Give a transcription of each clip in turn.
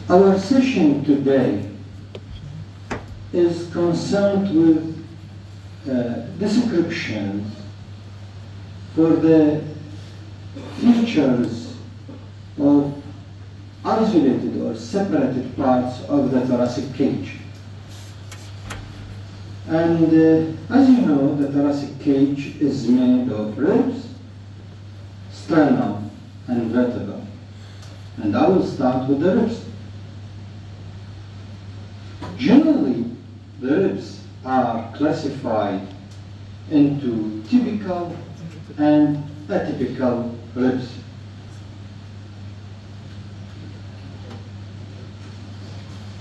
Our session today is concerned with descriptions for the features of isolated or separated parts of the thoracic cage. And as you know, the thoracic cage is made of ribs, sternum, and vertebra. And I will start with the ribs. Generally, the ribs are classified into typical and atypical ribs.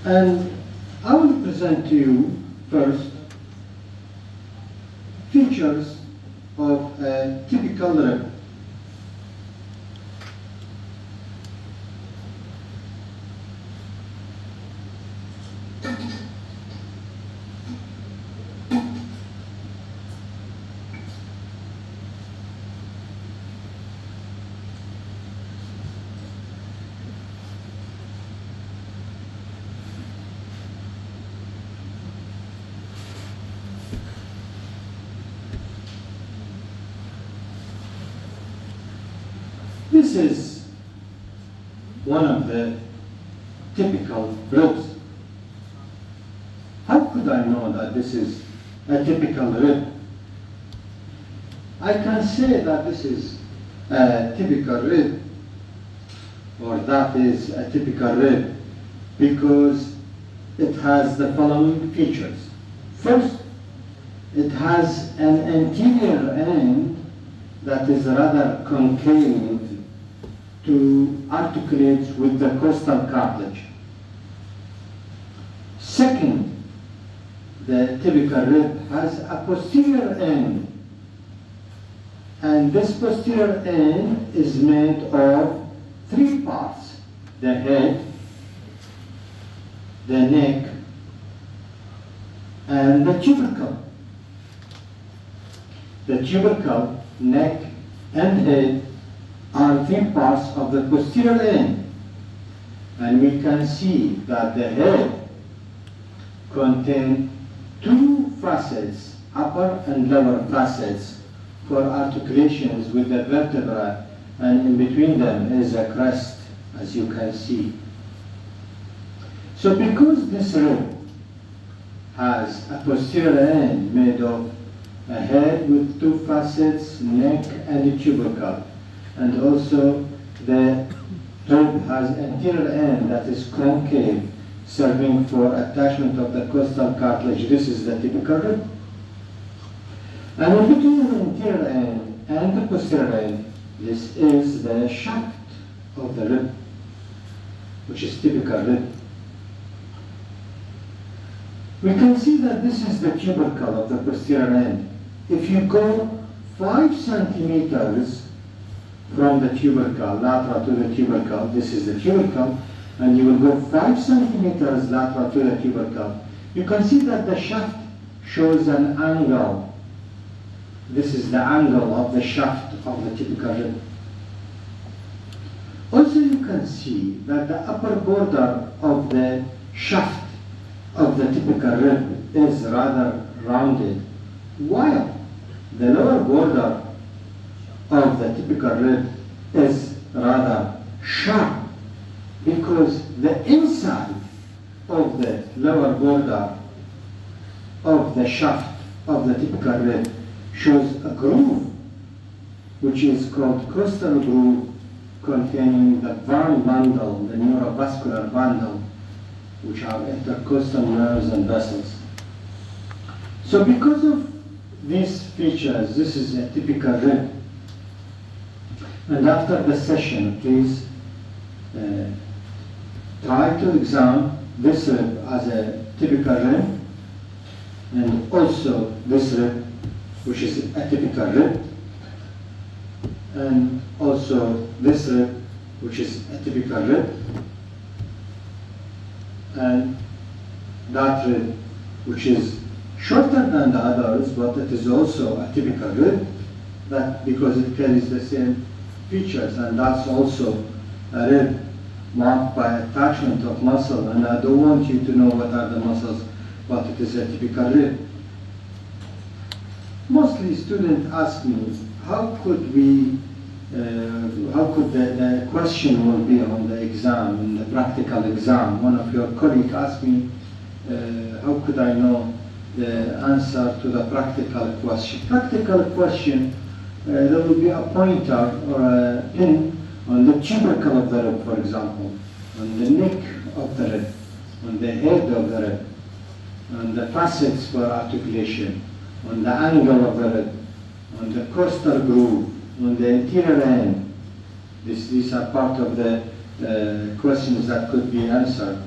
And I will present to you first features of a typical rib. This is one of the typical ribs. How could I know that this is a typical rib? I can say that this is a typical rib, or that is a typical rib, because it has the following features. First, it has an anterior end that is rather concave to articulate with the costal cartilage. Second, the typical rib has a posterior end, and this posterior end is made of three parts: the head, the neck, and the tubercle. The tubercle, neck, and head are three parts of the posterior end. And we can see that the head contains two facets, upper and lower facets, for articulations with the vertebra, and in between them is a crest, as you can see. So because this rib has a posterior end made of a head with two facets, neck, and a tubercle, and also the rib has anterior end that is concave, serving for attachment of the costal cartilage. This is the typical rib. And in between the anterior end and the posterior end, this is the shaft of the rib, which is typical rib. We can see that this is the tubercle of the posterior end. If you go 5 centimeters from the tubercle, lateral to the tubercle, this is the tubercle, and you will go 5 centimeters lateral to the tubercle, you can see that the shaft shows an angle. This is the angle of the shaft of the typical rib. Also, you can see that the upper border of the shaft of the typical rib is rather rounded, while the lower border of the typical rib is rather sharp, because the inside of the lower border of the shaft of the typical rib shows a groove, which is called costal groove, containing the Van bundle, the neurovascular bundle, which are intercostal nerves and vessels. So because of these features, this is a typical rib. And after the session, please try to examine this rib as a typical rib, and also this rib, which is a typical rib, and also this rib, which is a typical rib. and that rib, which is shorter than the others, but it is also a typical rib, that because it carries the same features, and that's also a rib marked by attachment of muscle, and I don't want you to know what are the muscles, but it is a typical rib. Mostly students ask me, how could the question will be on the exam, in the practical exam. One of your colleagues asked me, how could I know the answer to the practical question? Practical question, there will be a pointer or a pin on the tubercle of the rib, for example, on the neck of the rib, on the head of the rib, on the facets for articulation, on the angle of the rib, on the costal groove, on the anterior end. These are part of the questions that could be answered.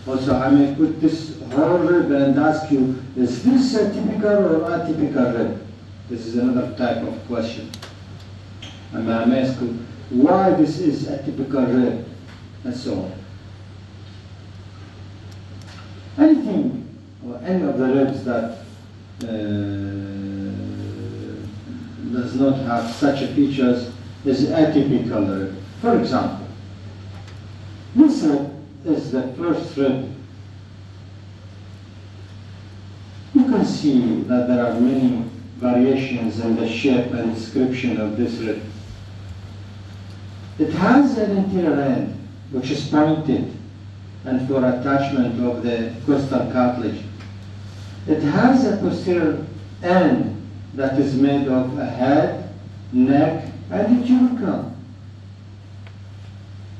Also, I may put this whole rib and ask you, is this a typical or atypical rib? This is another type of question. I may ask you, why this is a typical rib, and so on. Anything, or any of the ribs that does not have such a features is atypical rib. For example, this rib is the first rib. You can see that there are many variations in the shape and description of this rib. It has an anterior end which is pointed and for attachment of the costal cartilage. It has a posterior end that is made of a head, neck, and a tubercle.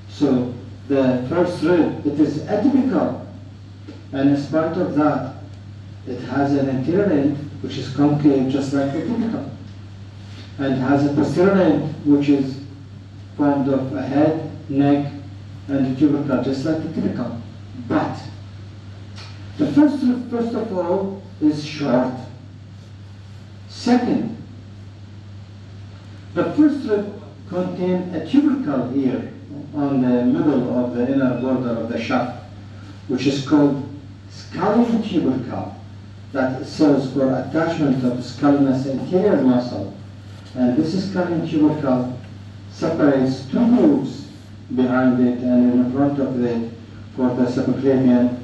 So the first rib, it is atypical, and in spite of that, it has an anterior end which is concave just like the typical, and has a posterior end which is formed of a head, neck, and a tubercle just like the typical. But the first rib, first of all, is short. Second, the first rib contains a tubercle here on the middle of the inner border of the shaft, which is called scalene tubercle, that serves for attachment of scalenus anterior muscle. And this scalene tubercle separates two grooves behind it and in front of it for the subclavian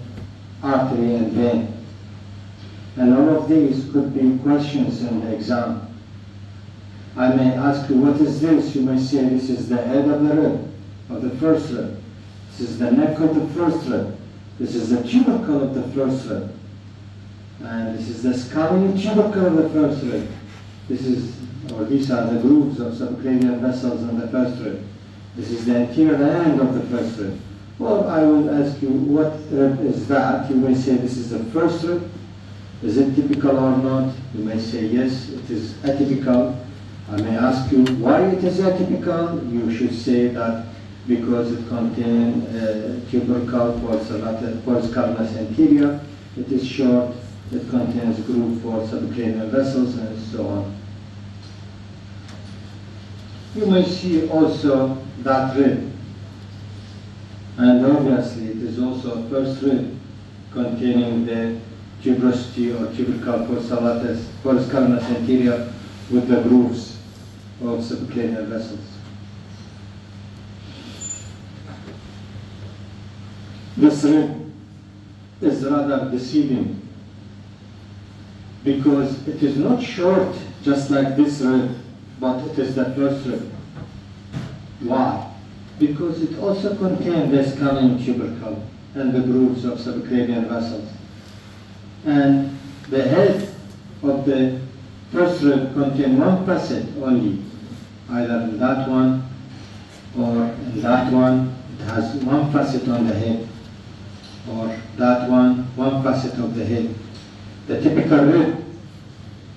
artery and vein. And all of these could be questions in the exam. I may ask you, what is this? You may say, this is the head of the rib, of the first rib. This is the neck of the first rib. This is the tubercle of the first rib. And this is the scalene tubercle of the first rib. These are the grooves of subclavian vessels in the first rib. This is the anterior end of the first rib. Well, I will ask you, what rib is that? You may say, this is the first rib. Is it typical or not? You may say, yes, it is atypical. I may ask you why it is atypical. You should say that because it contains tubercle for scalenus anterior, it is short, it contains groove for subclavian vessels, and so on. You may see also that rib. And obviously it is also a first rib containing the tuberosity or tubercle for scalenus anterior with the grooves of subclavian vessels. This rib is rather deceiving because it is not short just like this rib, but it is the first rib. Why? Because it also contains the scalene tubercle and the grooves of subclavian vessels. And the head of the first rib contains one facet only, either in that one or in that one. It has one facet on the head, or that one facet of the head. The typical rib,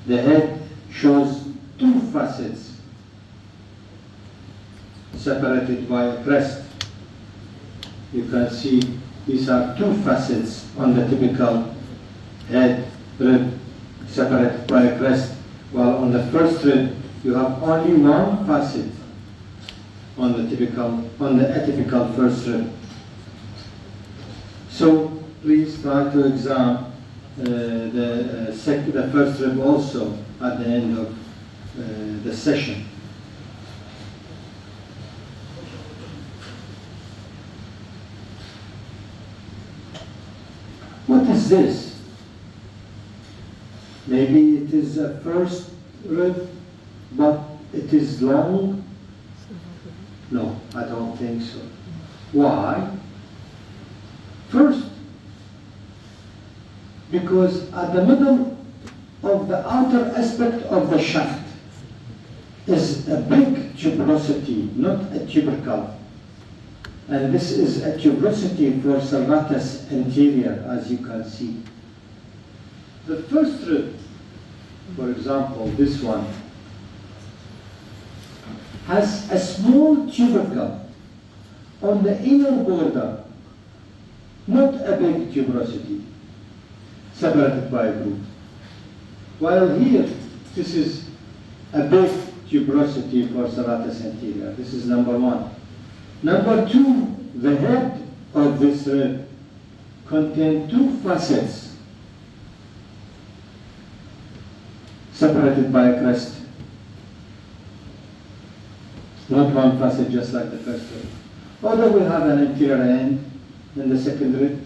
the head shows two facets separated by a crest. You can see these are two facets on the typical head rib separated by a crest, while on the first rib you have only one facet on the atypical first rib. So please try to examine the first rib also at the end of the session. What is this? Maybe it is a first rib, but it is long? No, I don't think so. Why? First, because at the middle of the outer aspect of the shaft is a big tuberosity, not a tubercle. And this is a tuberosity for serratus anterior, as you can see. The first rib, for example, this one, has a small tubercle on the inner border, not a big tuberosity, separated by a groove. While here, this is a big tuberosity for serratus anterior. This is number one. Number two, the head of this rib contains two facets separated by a crest. Not one facet just like the first rib. Although we have an anterior end in the second rib,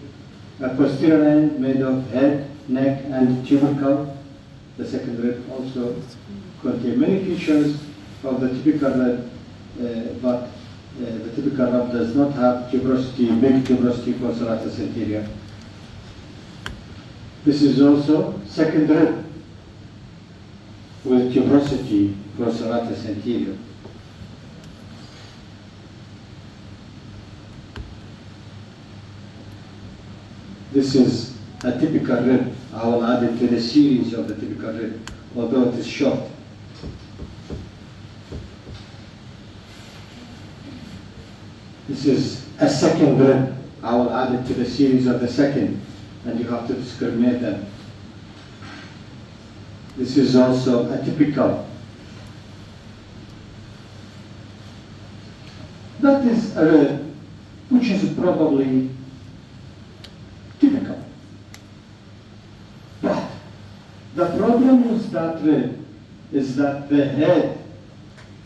a posterior end made of head, neck, and tubercle. The second rib also contains many features of the typical rib, but the typical rib does not have tuberosity, big tuberosity for serratus anterior. This is also second rib with tuberosity for serratus anterior. This is a typical rib. I will add it to the series of the typical rib, although it is short. This is a second rib. I will add it to the series of the second, and you have to discriminate them. This is also a typical. That is a rib which is probably typical. But the problem with that rib is that the head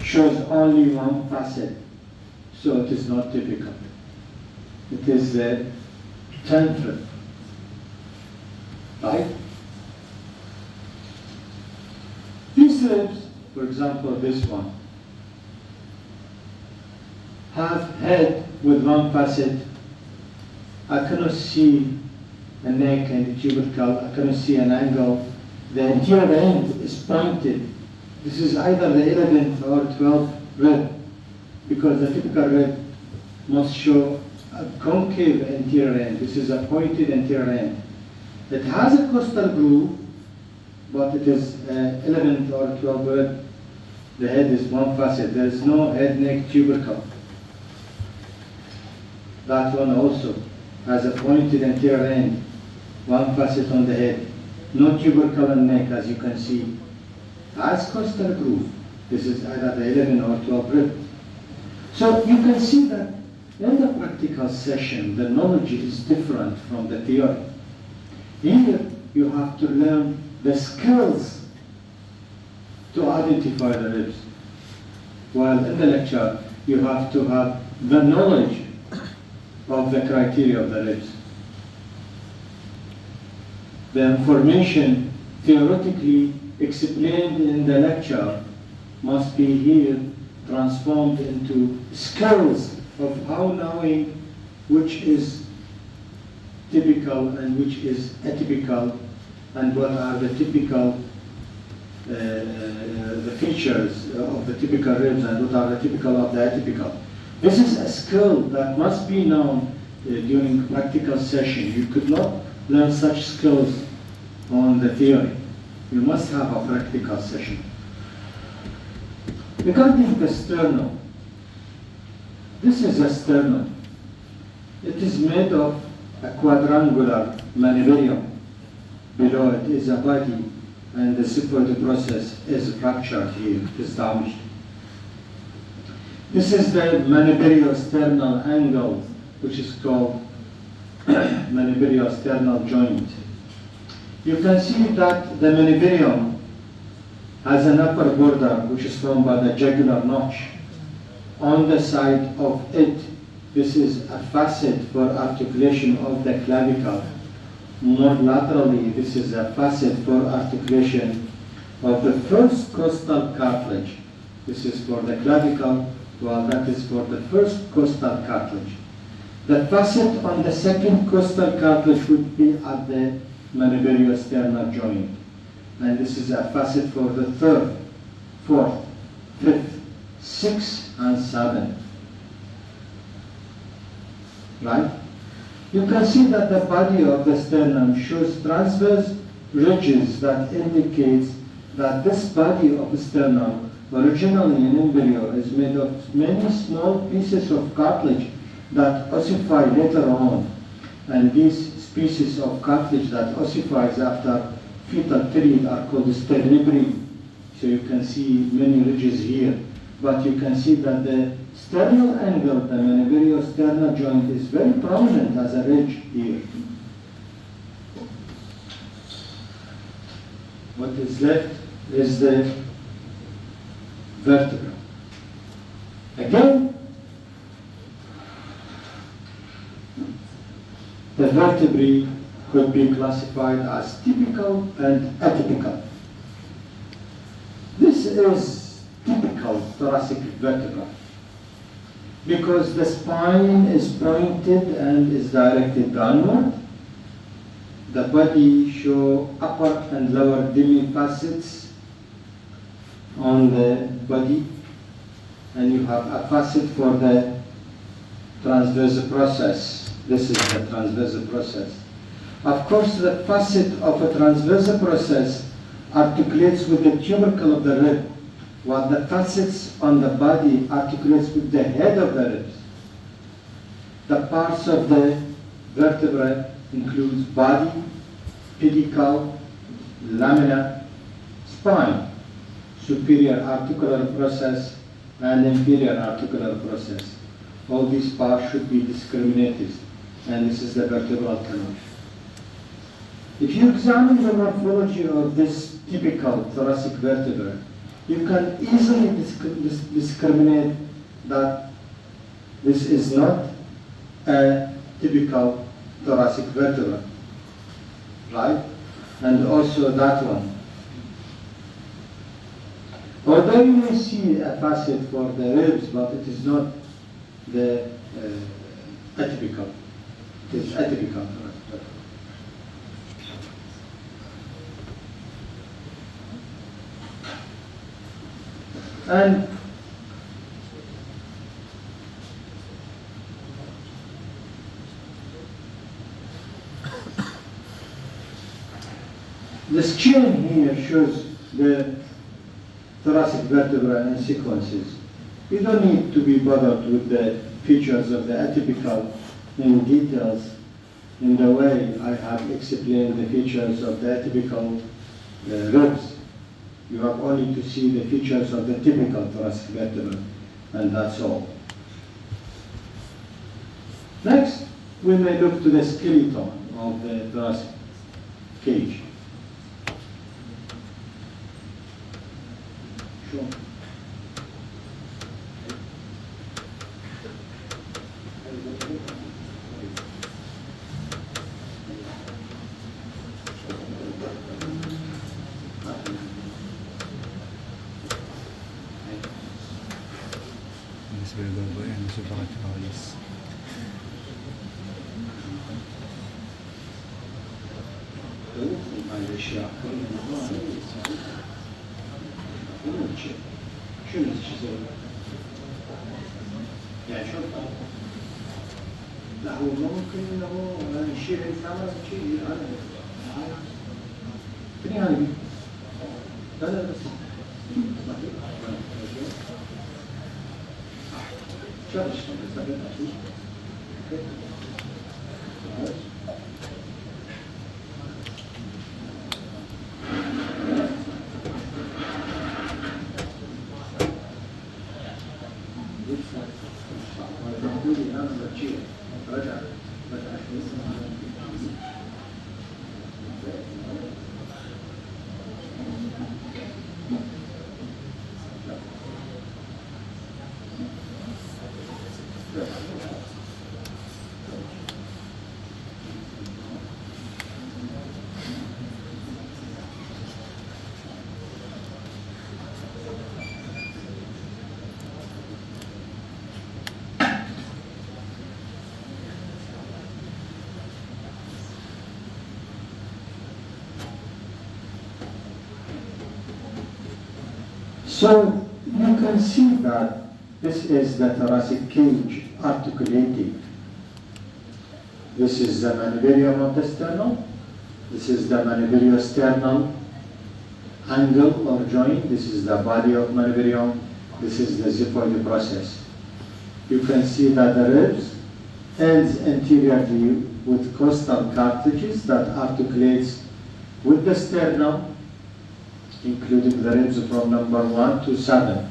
shows only one facet, so it is not typical. It is the 10th rib, right? These ribs, for example, this one, have head with one facet. I cannot see a neck and a tubercle. I cannot see an angle. The anterior end is pointed. This is either the 11th or 12th rib, because the typical rib must show a concave anterior end. This is a pointed anterior end. It has a costal groove, but it is 11th or 12th rib. The head is one facet. There is no head, neck, tubercle. That one also has a pointed anterior end, one facet on the head, no tubercle and neck, as you can see. Has costal groove. This is either the 11 or 12 rib. So you can see that in the practical session, the knowledge is different from the theory. Here, you have to learn the skills to identify the ribs. While in the lecture, you have to have the knowledge of the criteria of the ribs. The information theoretically explained in the lecture must be here transformed into skills of how knowing which is typical and which is atypical, and what are the typical the features of the typical ribs and what are the typical of the atypical. This is a skill that must be known during practical session. You could not learn such skills on the theory. You must have a practical session. Regarding the sternum, this is a sternum. It is made of a quadrangular manubrium. Below it is a body, and the supportive process is fractured here, it is damaged. This is the manubriosternal angle, which is called mandibulosternal joint. You can see that the mandibulium has an upper border which is formed by the jugular notch. On the side of it, this is a facet for articulation of the clavicle. More laterally, this is a facet for articulation of the first costal cartilage. This is for the clavicle, while that is for the first costal cartilage. The facet on the second costal cartilage would be at the mandibulosternal joint. And this is a facet for the third, fourth, fifth, sixth, and seventh. Right? You can see that the body of the sternum shows transverse ridges that indicates that this body of the sternum, originally in embryo, is made of many small pieces of cartilage that ossify later on. And these species of cartilage that ossifies after fetal period are called sternibri. So you can see many ridges here. But you can see that the sternal angle, the mandibulosternal joint, is very prominent as a ridge here. What is left is the vertebra. Again, the vertebrae could be classified as typical and atypical. This is typical thoracic vertebra because the spine is pointed and is directed downward. The body shows upper and lower demifacets on the body, and you have a facet for the transverse process. This is the transverse process. Of course, the facet of a transverse process articulates with the tubercle of the rib, while the facets on the body articulates with the head of the ribs. The parts of the vertebra includes body, pedicle, lamina, spine, superior articular process, and inferior articular process. All these parts should be discriminated, and this is the vertebral canal. If you examine the morphology of this typical thoracic vertebra, you can easily discriminate that this is not a typical thoracic vertebra, right? And also that one. Although you may see a facet for the ribs, but it is not the atypical. It is atypical. And this chain here shows the thoracic vertebra in sequences. You don't need to be bothered with the features of the atypical in details in the way I have explained the features of the atypical ribs. You have only to see the features of the typical thoracic vertebra, and that's all. Next, we may look to the skeleton of the thoracic cage. Sure. يعني شوف لا هو ممكن انه يشيل الكاميرا تشيل هذا يعني لا لا بس رجع So you can see that this is the thoracic cage articulating. This is the mandibular of the sternum. This is the mandibulo-sternal angle or joint. This is the body of mandibular. This is the xiphoid process. You can see that the ribs ends anteriorly with costal cartilages that articulates with the sternum, including the ribs from number 1 to 7.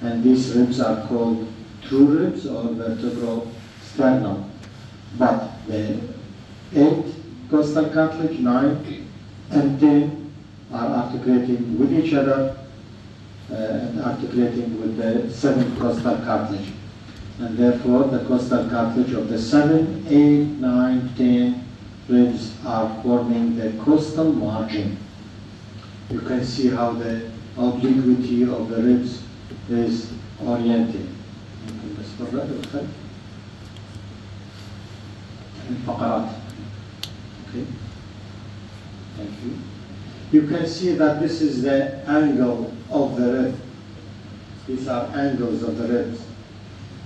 And these ribs are called true ribs or vertebral sternum. But the 8 costal cartilage, 9 and 10 are articulating with each other and articulating with the 7 costal cartilage. And therefore the costal cartilage of the 7, 8, 9, 10 ribs are forming the costal margin. You can see how the obliquity of the ribs is oriented. Okay. Thank you. You can see that this is the angle of the rib. These are angles of the ribs.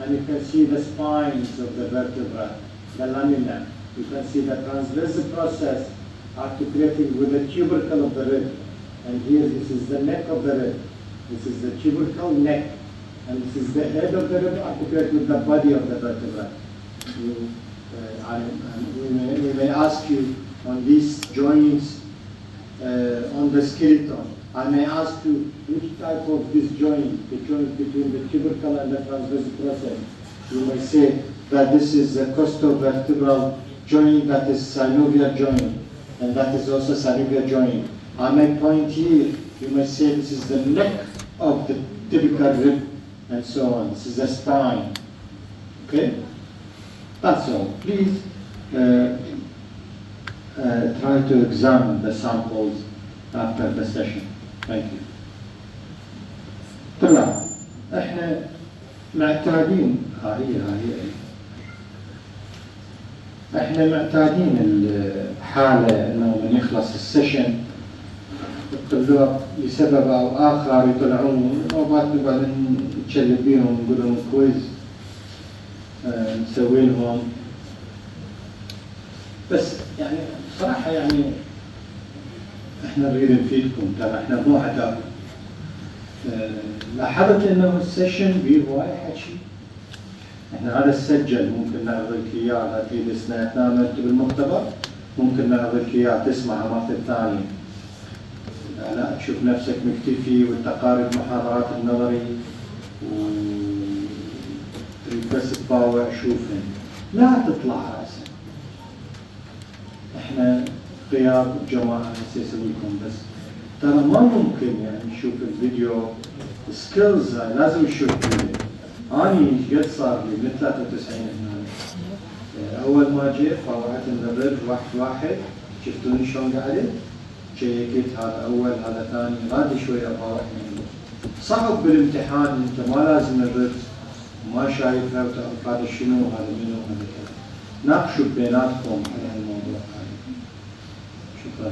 And you can see the spines of the vertebra, the lamina. You can see the transverse process articulating with the tubercle of the rib. And here, this is the neck of the rib. This is the tubercle neck. And this is the head of the rib articulated with the body of the vertebra. We may ask you on these joints, on the skeleton, I may ask you which type of this joint, the joint between the tubercle and the transverse process. You may say that this is the costovertebral joint, that is synovial joint, and that is also synovial joint. I may point here, you may say this is the neck of the typical rib, and so on. This is the spine. Okay? That's all. Please try to examine the samples after the session. Thank you. طلع احنا معتادين احنا معتادين الحالة انه من يخلص السيشن الطلاب لسبب او اخر يطلعون مرات نقعد نتشلب بيهم نقول لهم كويز نسوي لهم بس يعني صراحة يعني احنا نريد نفيدكم ترى احنا مو اعداء. لاحظت انه السيشن بيه هواي حكي. احنا هذا السجل ممكن نعرض لك اياه على تريد اثناء ما انت بالمختبر ممكن نعرض لك اياه تسمعه مرة ثانية. لا تشوف نفسك مكتفي والتقارب محاضرات النظري وتريد بس تباوع شوفهم. لا تطلع راسك. احنا قيادة جماعة نسويكم بس ترى ما ممكن يعني نشوف الفيديو سكيلز لازم نشوف فيديو. أنا قد صار لي من 93 هنا أول ما جيت طلعت النظر واحد شفتوني شلون قعدت شيكت هذا أول هذا ثاني غادي شوية أطالع منه. صعب بالامتحان أنت ما لازم الرد ما شايفها وتعرف هذا شنو هذا منو هذا كذا. ناقشوا بيناتكم على الموضوع هذا. شكرا.